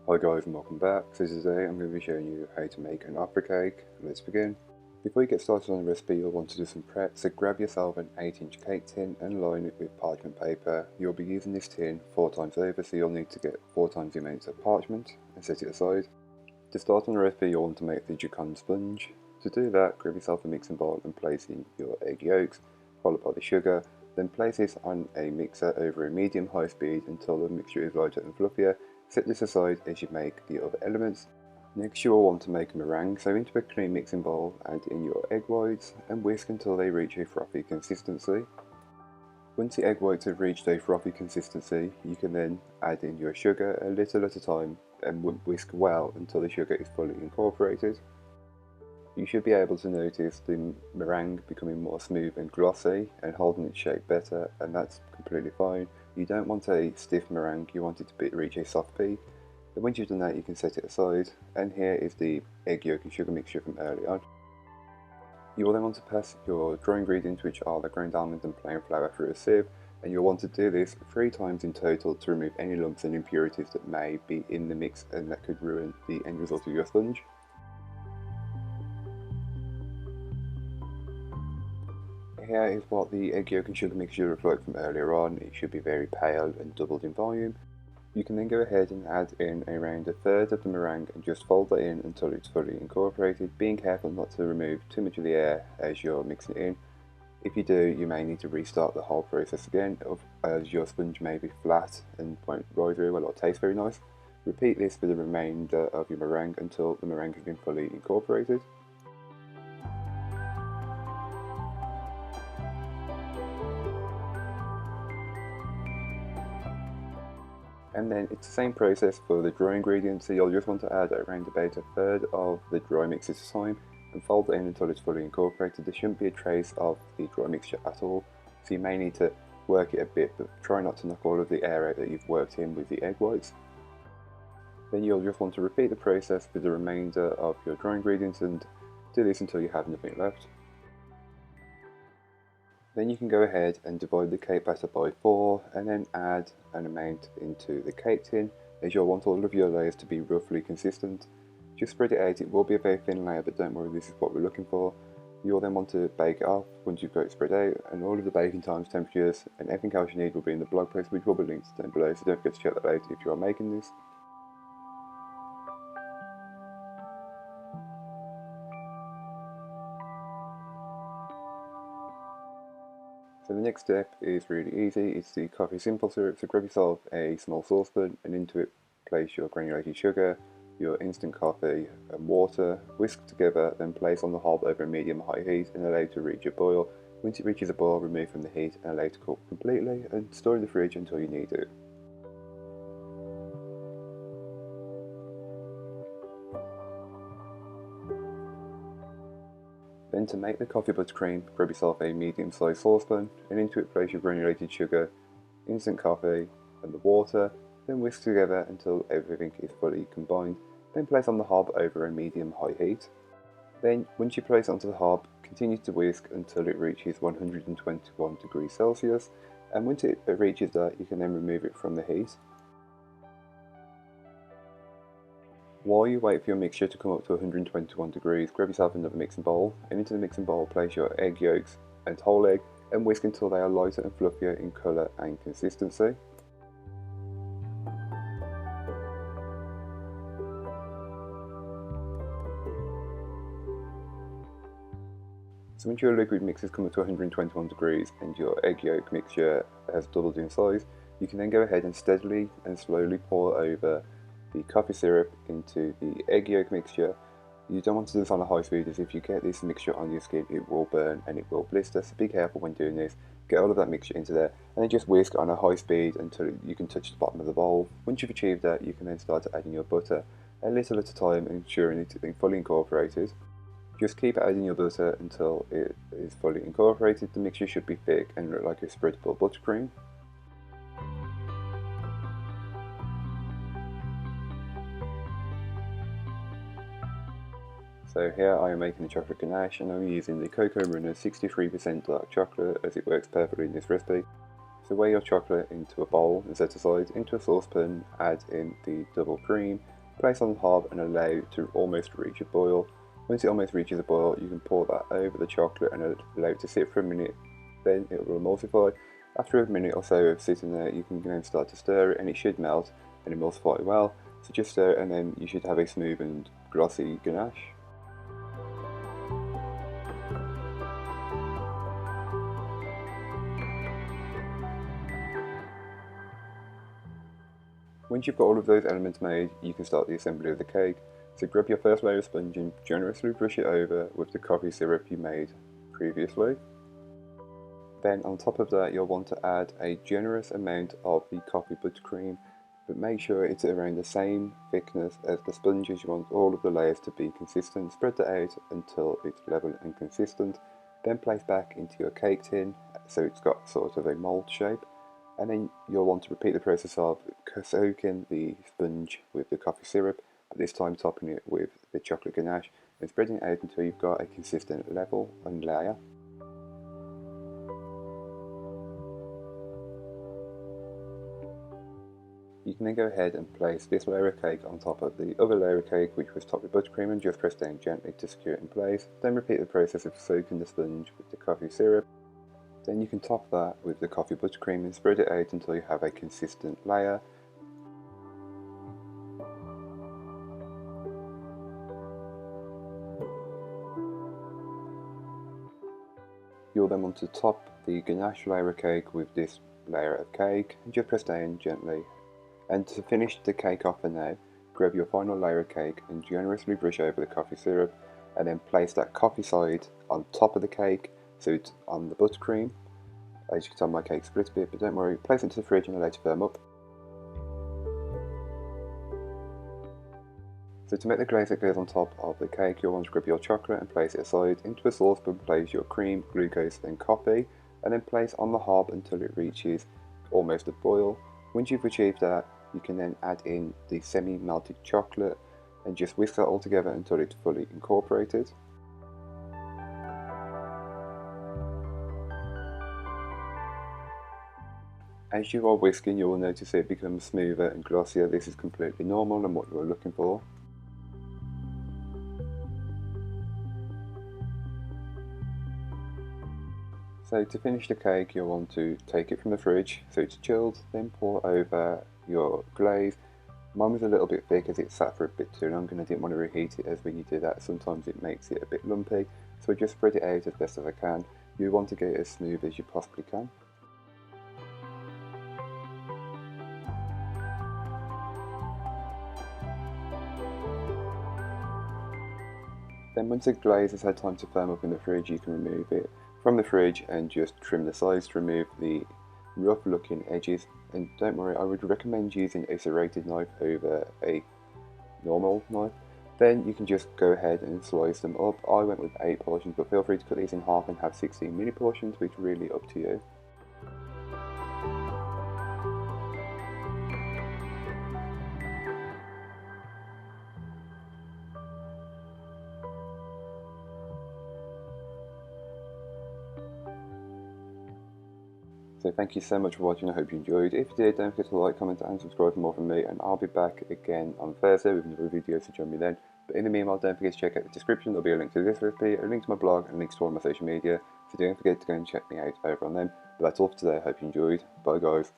Hi guys and welcome back. So today I'm going to be showing you how to make an opera cake. Let's begin. Before you get started on the recipe, you'll want to do some prep, so grab yourself an 8-inch cake tin and line it with parchment paper. You'll be using this tin 4 times over, so you'll need to get 4 times the amount of parchment and set it aside. To start on the recipe, you'll want to make the ganache sponge. To do that, grab yourself a mixing bowl and place in your egg yolks, followed by the sugar. Then place this on a mixer over a medium-high speed until the mixture is lighter and fluffier. Set this aside as you make the other elements. Next you will want to make a meringue, so into a clean mixing bowl add in your egg whites and whisk until they reach a frothy consistency. Once the egg whites have reached a frothy consistency, you can then add in your sugar a little at a time and whisk well until the sugar is fully incorporated. You should be able to notice the meringue becoming more smooth and glossy and holding its shape better, and that's completely fine. You don't want a stiff meringue, you want it to reach a soft peak. And once you've done that, you can set it aside, and here is the egg yolk and sugar mixture from earlier on. You will then want to pass your dry ingredients, which are the ground almonds and plain flour, through a sieve, and you'll want to do this 3 times in total to remove any lumps and impurities that may be in the mix and that could ruin the end result of your sponge. Here is what the egg yolk and sugar mixture looked like from earlier on. It should be very pale and doubled in volume. You can then go ahead and add in around 1/3 of the meringue and just fold that in until it's fully incorporated, being careful not to remove too much of the air as you're mixing it in. If you do, you may need to restart the whole process again, as your sponge may be flat and won't rise very well or taste very nice. Repeat this for the remainder of your meringue until the meringue has been fully incorporated. And then it's the same process for the dry ingredients, so you'll just want to add around about 1/3 of the dry mix at a time and fold it in until it's fully incorporated. There shouldn't be a trace of the dry mixture at all, so you may need to work it a bit, but try not to knock all of the air out that you've worked in with the egg whites. Then you'll just want to repeat the process with the remainder of your dry ingredients and do this until you have nothing left. Then you can go ahead and divide the cake batter by 4 and then add an amount into the cake tin, as you'll want all of your layers to be roughly consistent. Just spread it out, it will be a very thin layer, but don't worry, this is what we're looking for. You'll then want to bake it off once you've got it spread out, and all of the baking times, temperatures and everything else you need will be in the blog post, which will be linked down below, so don't forget to check that out if you are making this. So the next step is really easy. It's the coffee simple syrup. So grab yourself a small saucepan and into it place your granulated sugar, your instant coffee and water, whisk together, then place on the hob over a medium-high heat and allow it to reach a boil. Once it reaches a boil, remove from the heat and allow it to cook completely and store in the fridge until you need it. Then to make the coffee buttercream, grab yourself a medium-sized saucepan and into it place your granulated sugar, instant coffee and the water, then whisk together until everything is fully combined. Then place on the hob over a medium-high heat. Then once you place it onto the hob, continue to whisk until it reaches 121 degrees Celsius, and once it reaches that, you can then remove it from the heat. While you wait for your mixture to come up to 121 degrees, grab yourself another mixing bowl, and into the mixing bowl place your egg yolks and whole egg and whisk until they are lighter and fluffier in colour and consistency. So once your liquid mix has come up to 121 degrees and your egg yolk mixture has doubled in size, you can then go ahead and steadily and slowly pour over the coffee syrup into the egg yolk mixture. You don't want to do this on a high speed, as if you get this mixture on your skin it will burn and it will blister, so be careful when doing this. Get all of that mixture into there and then just whisk on a high speed until you can touch the bottom of the bowl. Once you've achieved that, you can then start adding your butter a little at a time, ensuring it is fully incorporated. Just keep adding your butter until it is fully incorporated. The mixture should be thick and look like a spreadable buttercream. So here I am making the chocolate ganache, and I'm using the Cocoarunners 63% dark chocolate, as it works perfectly in this recipe. So weigh your chocolate into a bowl and set aside. Into a saucepan, add in the double cream Place on the hob and allow to almost reach a boil. Once it almost reaches a boil, you can pour that over the chocolate and allow it to sit for a minute. Then it will emulsify. After a minute or so of sitting there, you can then start to stir it and it should melt and emulsify well. So just stir it and then you should have a smooth and glossy ganache. Once you've got all of those elements made, you can start the assembly of the cake. So grab your first layer of sponge and generously brush it over with the coffee syrup you made previously. Then on top of that, you'll want to add a generous amount of the coffee buttercream, but make sure it's around the same thickness as the sponges. You want all of the layers to be consistent. Spread that out until it's level and consistent. Then place back into your cake tin so it's got sort of a mold shape. And then you'll want to repeat the process of soaking the sponge with the coffee syrup, but this time topping it with the chocolate ganache and spreading it out until you've got a consistent level and layer. You can then go ahead and place this layer of cake on top of the other layer of cake which was topped with buttercream and just press down gently to secure it in place. Then repeat the process of soaking the sponge with the coffee syrup. Then you can top that with the coffee buttercream and spread it out until you have a consistent layer. You'll then want to top the ganache layer of cake with this layer of cake and just press down gently. And to finish the cake off for now, grab your final layer of cake and generously brush over the coffee syrup and then place that coffee side on top of the cake so it's on the buttercream. As you can tell, my cake split a bit, but don't worry, place it into the fridge and allow it to firm up. So to make the glaze that goes on top of the cake, you'll want to grab your chocolate and place it aside. Into a saucepan, place your cream, glucose and coffee, and then place on the hob until it reaches almost a boil. Once you've achieved that, you can then add in the semi-melted chocolate and just whisk that all together until it's fully incorporated. As you are whisking, you will notice it becomes smoother and glossier. This is completely normal and what you are looking for. So to finish the cake, you'll want to take it from the fridge so it's chilled, then pour over your glaze. Mine was a little bit thick as it sat for a bit too long and I didn't want to reheat it, as when you do that sometimes it makes it a bit lumpy. So I just spread it out as best as I can. You want to get it as smooth as you possibly can. Then once the glaze has had time to firm up in the fridge, you can remove it from the fridge and just trim the sides to remove the rough looking edges. And don't worry, I would recommend using a serrated knife over a normal knife. Then you can just go ahead and slice them up. I went with 8 portions, but feel free to cut these in half and have 16 mini portions, which is really up to you. So thank you so much for watching, I hope you enjoyed. If you did, don't forget to like, comment and subscribe for more from me, and I'll be back again on Thursday with another video, so join me then. But in the meanwhile, don't forget to check out the description, there'll be a link to this recipe, a link to my blog, and links to all my social media, so don't forget to go and check me out over on them. But that's all for today, I hope you enjoyed. Bye guys.